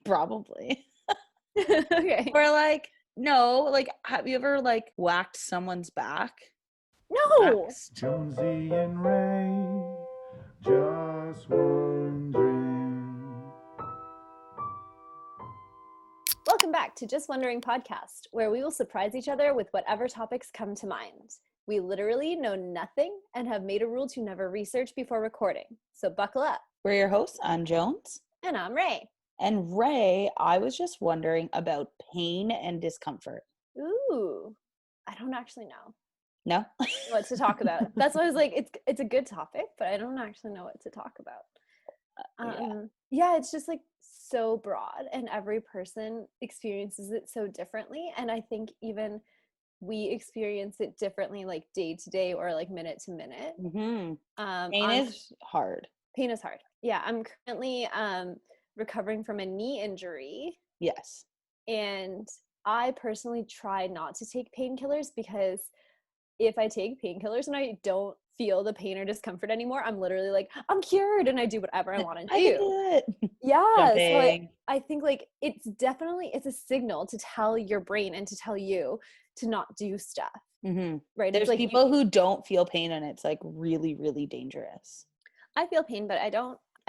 Probably. Okay. Or like, no, like, have you ever like whacked someone's back? No. Wax. Jonesy and Ray, just wondering. Welcome back to Just Wondering podcast, where we will surprise each other with whatever topics come to mind. We literally know nothing and have made a rule to never research before recording. So buckle up. We're your hosts. I'm Jones. And I'm Ray. And Ray, I was just wondering about pain and discomfort. Ooh, I don't actually know No? what to talk about. That's why I was like, it's a good topic, but I don't actually know what to talk about. Yeah, it's just like so broad and every person experiences it so differently. And I think even we experience it differently, like day to day or like minute to minute. Mm-hmm. Pain is hard. Pain is hard. Yeah, I'm currently recovering from a knee injury. Yes. And I personally try not to take painkillers because if I take painkillers and I don't feel the pain or discomfort anymore, I'm literally like, I'm cured, and I do whatever I want to do. I can do it. Yeah. Jumping. So I think like it's a signal to tell your brain and to tell you to not do stuff. Mm-hmm. Right. There's like people who don't feel pain and it's like really, really dangerous. I feel pain, but I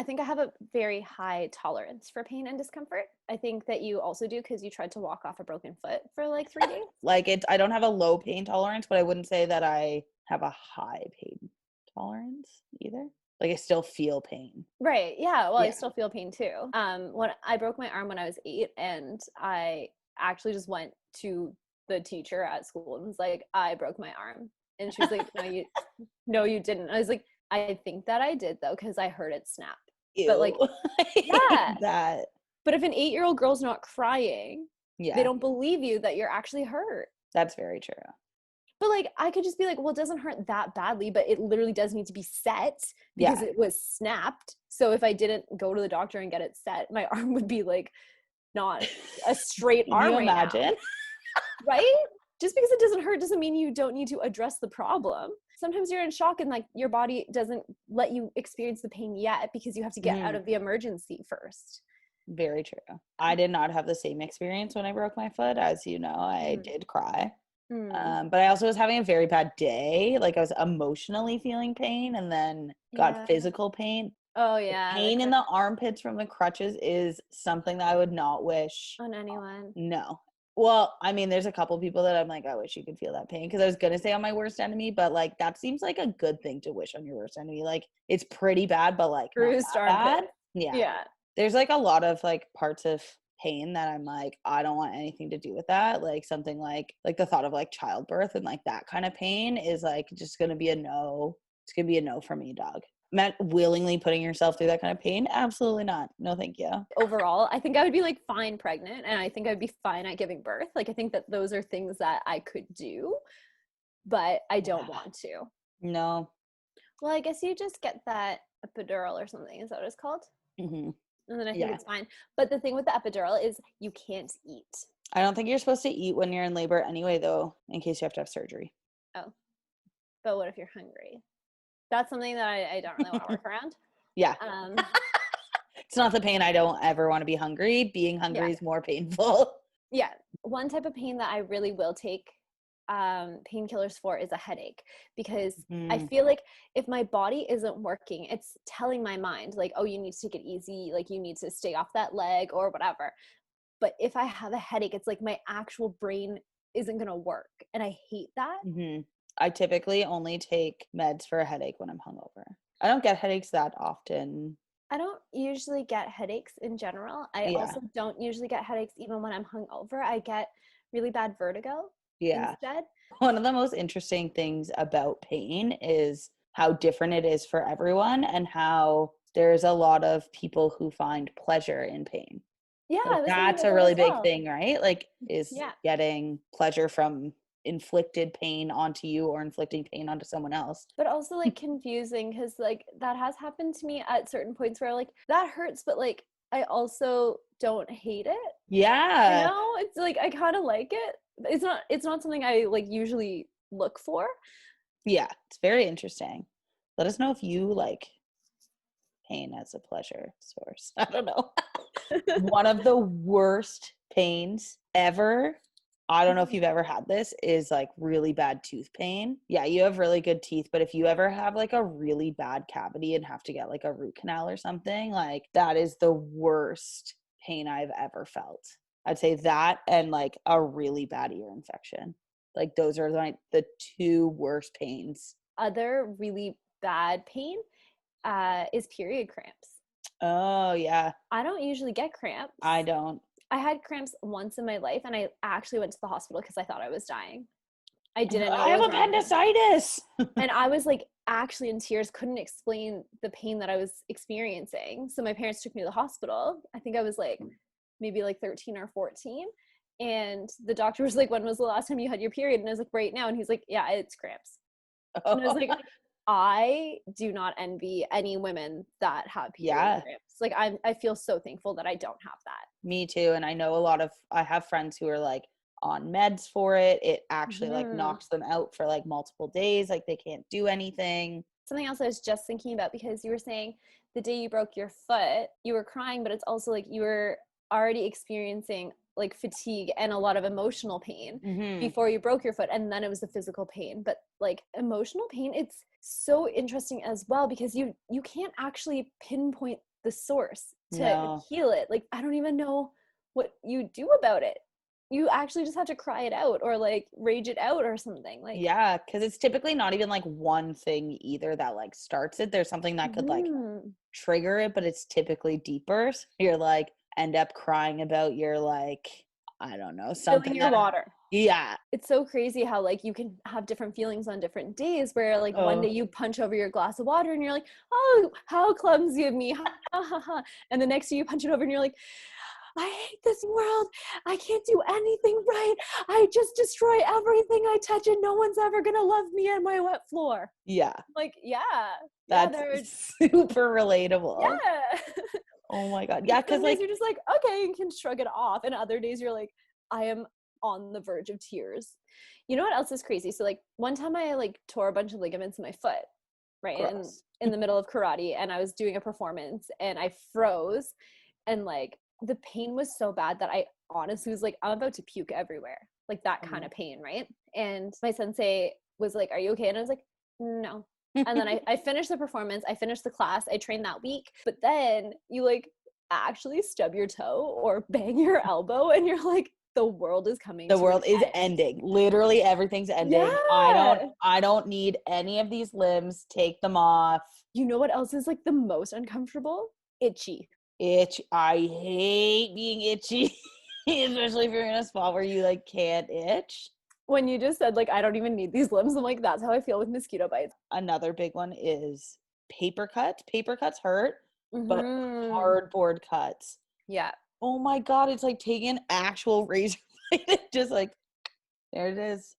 think I have a very high tolerance for pain and discomfort. I think that you also do because you tried to walk off a broken foot for like 3 days. Like I don't have a low pain tolerance, but I wouldn't say that I have a high pain tolerance either. Like I still feel pain. Right. Yeah. Well, Yeah. I still feel pain too. When I broke my arm when I was 8, and I actually just went to the teacher at school and was like, I broke my arm. And she was like, no, you didn't. I was like, I think that I did though, because I heard it snap. Ew. But like, yeah. That. But if an 8-year-old girl's not crying, Yeah. they don't believe you that you're actually hurt. That's very true. But like, I could just be like, well, it doesn't hurt that badly, but it literally does need to be set because it was snapped. So if I didn't go to the doctor and get it set, my arm would be like not a straight arm. Can you right imagine? now. Right? Just because it doesn't hurt doesn't mean you don't need to address the problem. Sometimes you're in shock and like your body doesn't let you experience the pain yet because you have to get out of the emergency first. Very true. I did not have the same experience when I broke my foot. As you know, I did cry. But I also was having a very bad day. Like I was emotionally feeling pain and then got physical pain. Oh yeah. Pain in the armpits from the crutches is something that I would not wish on anyone. No. Well, I mean, there's a couple people that I'm like, I wish you could feel that pain, because I was going to say on my worst enemy, but like that seems like a good thing to wish on your worst enemy. Like it's pretty bad, but like bruised armpit. bad. Yeah. There's like a lot of like parts of pain that I'm like, I don't want anything to do with that. Like something like the thought of like childbirth and like that kind of pain is like just going to be a no. It's going to be a no for me, dog. Not willingly putting yourself through that kind of pain? Absolutely not. No, thank you. Overall, I think I would be like fine pregnant, and I think I'd be fine at giving birth. Like I think that those are things that I could do, but I don't want to. No. Well, I guess you just get that epidural or something. Is that what it's called? Mm-hmm. And then I think it's fine. But the thing with the epidural is you can't eat. I don't think you're supposed to eat when you're in labor anyway, though, in case you have to have surgery. Oh. But what if you're hungry? That's something that I don't really want to work around. Yeah. It's not the pain. I don't ever want to be hungry. Being hungry is more painful. Yeah. One type of pain that I really will take painkillers for is a headache, because I feel like if my body isn't working, it's telling my mind like, oh, you need to take it easy. Like you need to stay off that leg or whatever. But if I have a headache, it's like my actual brain isn't going to work. And I hate that. Mm-hmm. I typically only take meds for a headache when I'm hungover. I don't get headaches that often. I don't usually get headaches in general. I also don't usually get headaches even when I'm hungover. I get really bad vertigo instead. One of the most interesting things about pain is how different it is for everyone and how there's a lot of people who find pleasure in pain. Yeah. Like that's a really big thing, right? Like is getting pleasure from inflicted pain onto you or inflicting pain onto someone else. But also like confusing, because like that has happened to me at certain points where like that hurts, but like I also don't hate it. Yeah. You know, it's like I kind of like it. It's not something I like usually look for. Yeah, it's very interesting. Let us know if you like pain as a pleasure source. I don't know. One of the worst pains ever, I don't know if you've ever had this, is like really bad tooth pain. Yeah, you have really good teeth, but if you ever have like a really bad cavity and have to get like a root canal or something, like that is the worst pain I've ever felt. I'd say that and like a really bad ear infection. Like those are like the two worst pains. Other really bad pain is period cramps. Oh, yeah. I don't usually get cramps. I don't. I had cramps once in my life, and I actually went to the hospital because I thought I was dying. I didn't know I have what was wrong. appendicitis. And I was like actually in tears, couldn't explain the pain that I was experiencing. So my parents took me to the hospital. I think I was like maybe like 13 or 14. And the doctor was like, when was the last time you had your period? And I was like, right now. And he's like, yeah, it's cramps. And I was like, I do not envy any women that have period cramps. Like I feel so thankful that I don't have that. Me too. And I know I have friends who are like on meds for it. It actually like knocks them out for like multiple days. Like they can't do anything. Something else I was just thinking about, because you were saying the day you broke your foot, you were crying, but it's also like you were already experiencing like fatigue and a lot of emotional pain before you broke your foot, and then it was the physical pain. But like emotional pain, it's so interesting as well, because you can't actually pinpoint the source to heal it. Like I don't even know what you do about it. You actually just have to cry it out or like rage it out or something. Like because it's typically not even like one thing either that like starts it. There's something that could like trigger it, but it's typically deeper. So you're like end up crying about your like, I don't know, something. Filling your water. Yeah. It's so crazy how like you can have different feelings on different days, where like one day you punch over your glass of water and you're like, oh, how clumsy of me. Ha, ha, ha. And the next day you punch it over and you're like, I hate this world. I can't do anything right. I just destroy everything I touch and no one's ever going to love me on my wet floor. Yeah. Like, yeah. That's super relatable. Yeah. Oh my God. Yeah. Cause like, you're just like, okay, you can shrug it off. And other days you're like, I am on the verge of tears. You know what else is crazy? So like one time I like tore a bunch of ligaments in my foot, right? And in the middle of karate, and I was doing a performance and I froze, and like the pain was so bad that I honestly was like, I'm about to puke everywhere. Like that kind of pain, right? And my sensei was like, are you okay? And I was like, no. And then I finished the performance, I finished the class, I trained that week, but then you like actually stub your toe or bang your elbow and you're like, the world is coming. The world is ending. Literally everything's ending. Yeah. I don't need any of these limbs. Take them off. You know what else is like the most uncomfortable? Itchy. I hate being itchy, especially if you're in a spot where you like can't itch. When you just said like, I don't even need these limbs, I'm like, that's how I feel with mosquito bites. Another big one is paper cuts. Paper cuts hurt, but cardboard cuts. Yeah. Oh my God, it's like taking an actual razor blade, just like, there it is.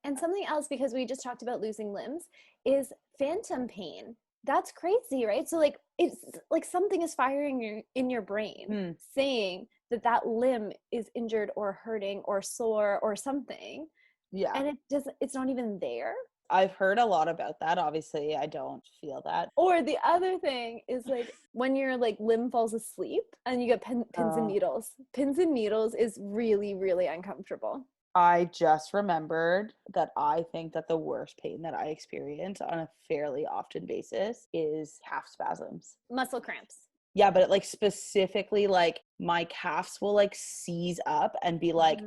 And something else, because we just talked about losing limbs, is phantom pain. That's crazy, right? So like, it's like something is firing in your brain saying that limb is injured or hurting or sore or something. Yeah. And it's not even there. I've heard a lot about that. Obviously, I don't feel that. Or the other thing is like when your like limb falls asleep and you get pins and needles. Pins and needles is really, really uncomfortable. I just remembered that I think that the worst pain that I experience on a fairly often basis is calf spasms. Muscle cramps. Yeah, but like specifically like my calves will like seize up and be like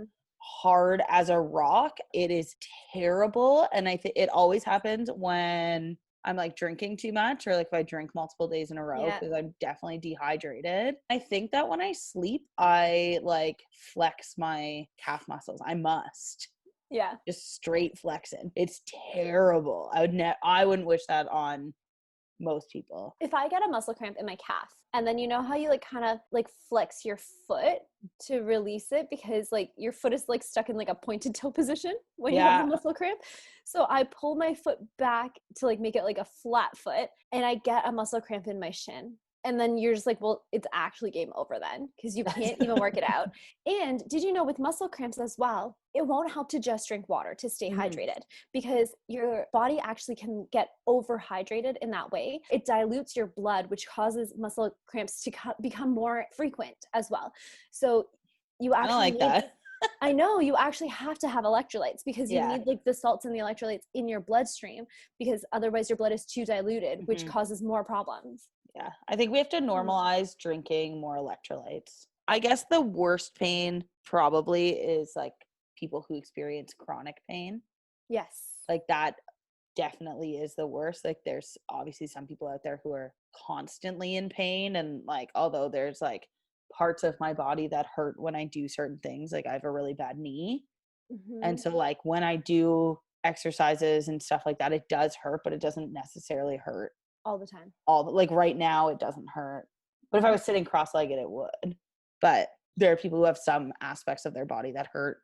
hard as a rock. It is terrible. And I think it always happens when I'm like drinking too much, or like if I drink multiple days in a row, because I'm definitely dehydrated. I think that when I sleep, I like flex my calf muscles. I must. Yeah. Just straight flexing. It's terrible. I wouldn't wish that on most people. If I get a muscle cramp in my calf, and then you know how you like kind of like flex your foot to release it, because like your foot is like stuck in like a pointed toe position when you have the muscle cramp. So I pull my foot back to like make it like a flat foot, and I get a muscle cramp in my shin. And then you're just like, well, it's actually game over then because you can't even work it out. And did you know with muscle cramps as well, it won't help to just drink water to stay hydrated because your body actually can get overhydrated in that way. It dilutes your blood, which causes muscle cramps to become more frequent as well. So you I don't actually like need, that. I know you actually have to have electrolytes because you Yeah. need like the salts and the electrolytes in your bloodstream because otherwise your blood is too diluted, which causes more problems. Yeah, I think we have to normalize drinking more electrolytes. I guess the worst pain probably is like people who experience chronic pain. Yes. Like that definitely is the worst. Like there's obviously some people out there who are constantly in pain, and like although there's like parts of my body that hurt when I do certain things, like I have a really bad knee. And so like when I do exercises and stuff like that, it does hurt, but it doesn't necessarily hurt all the time. Like right now it doesn't hurt. But if I was sitting cross-legged, it would. But there are people who have some aspects of their body that hurt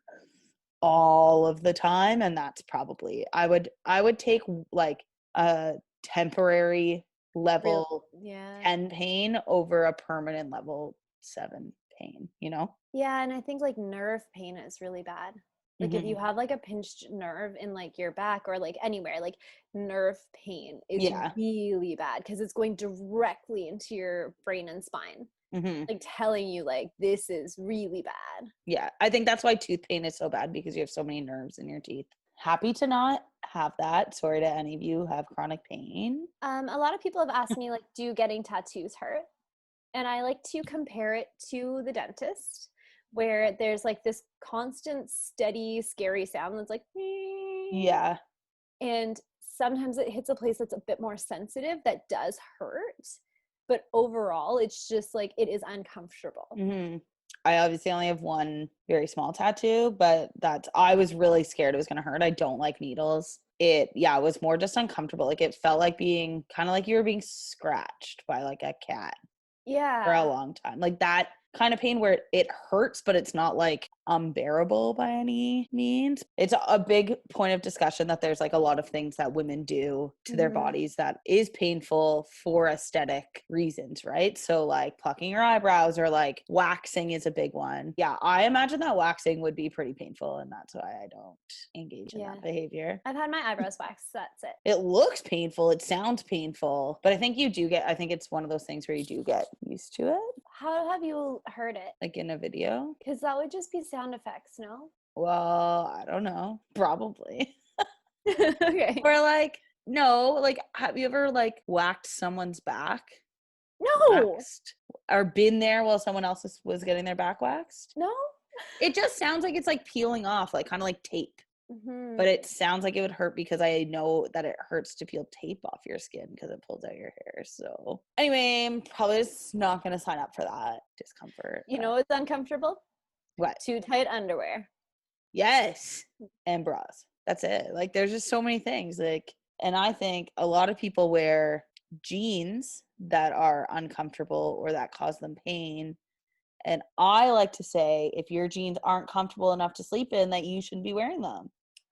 all of the time, and that's probably I would take like a temporary level 10 pain over a permanent level 7 pain, you know? Yeah, and I think like nerve pain is really bad. Like if you have like a pinched nerve in like your back or like anywhere, like nerve pain is really bad because it's going directly into your brain and spine. Like telling you like this is really bad. Yeah, I think that's why tooth pain is so bad because you have so many nerves in your teeth. Happy to not have that. Sorry to any of you who have chronic pain. A lot of people have asked me like, do getting tattoos hurt? And I like to compare it to the dentist, where there's like this constant, steady, scary sound that's like, yeah. And sometimes it hits a place that's a bit more sensitive that does hurt. But overall, it's just like it is uncomfortable. I obviously only have one very small tattoo, but I was really scared it was going to hurt. I don't like needles. It was more just uncomfortable. Like it felt like being kind of like you were being scratched by like a cat. Yeah. For a long time. Like that kind of pain where it hurts, but it's not like unbearable by any means. It's a big point of discussion that there's like a lot of things that women do to their bodies that is painful for aesthetic reasons, right? So like plucking your eyebrows or like waxing is a big one. Yeah, I imagine that waxing would be pretty painful, and that's why I don't engage in that behavior. I've had my eyebrows waxed. That's it. It looks painful. It sounds painful, but I think I think it's one of those things where you do get used to it. How have you heard it? Like in a video? Because that would just be sound effects, no? Well, I don't know. Probably. Okay. Or like, no, like, have you ever like whacked someone's back? No. Waxed? Or been there while someone else was getting their back waxed? No. It just sounds like it's like peeling off, like kind of like tape. But it sounds like it would hurt because I know that it hurts to peel tape off your skin because it pulls out your hair. So anyway, I'm probably just not going to sign up for that discomfort. You know what's uncomfortable? What? Too tight underwear. Yes. And bras. That's it. Like there's just so many things. Like, and I think a lot of people wear jeans that are uncomfortable or that cause them pain. And I like to say, if your jeans aren't comfortable enough to sleep in, that you shouldn't be wearing them.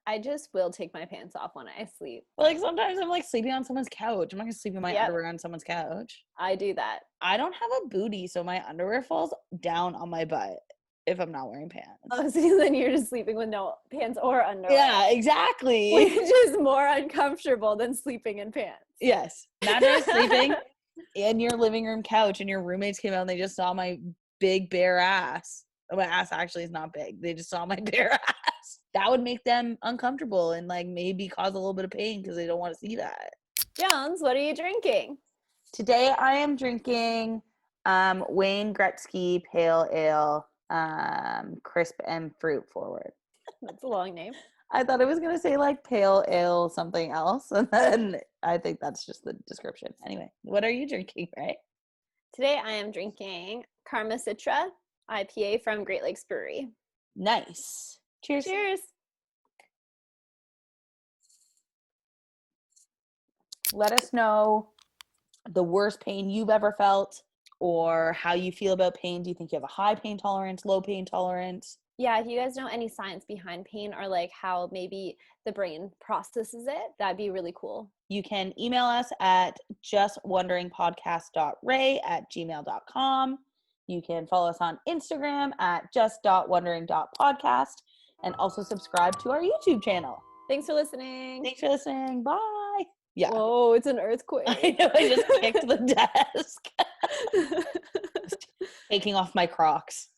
I just will take my pants off when I sleep. But like sometimes I'm like sleeping on someone's couch. I'm not gonna sleep in my underwear on someone's couch. I do that. I don't have a booty, so my underwear falls down on my butt if I'm not wearing pants. Oh, so then you're just sleeping with no pants or underwear. Yeah, exactly. Which is more uncomfortable than sleeping in pants. Yes. Imagine sleeping in your living room couch and your roommates came out and they just saw my big bare ass. My ass actually is not big. They just saw my bare ass. That would make them uncomfortable and like maybe cause a little bit of pain because they don't want to see that. Jones, what are you drinking? Today I am drinking Wayne Gretzky Pale Ale, crisp and fruit forward. That's a long name. I thought it was going to say like pale ale something else, and then I think that's just the description. Anyway, what are you drinking, right? Today I am drinking Karma Citra IPA from Great Lakes Brewery. Nice. Cheers. Cheers. Let us know the worst pain you've ever felt or how you feel about pain. Do you think you have a high pain tolerance, low pain tolerance? Yeah, if you guys know any science behind pain or like how maybe the brain processes it, that'd be really cool. You can email us at justwonderingpodcast.ray@gmail.com. You can follow us on Instagram at just.wondering.podcast and also subscribe to our YouTube channel. Thanks for listening. Thanks for listening. Bye. Yeah. Whoa, it's an earthquake. I know, I just kicked the desk. Taking off my Crocs.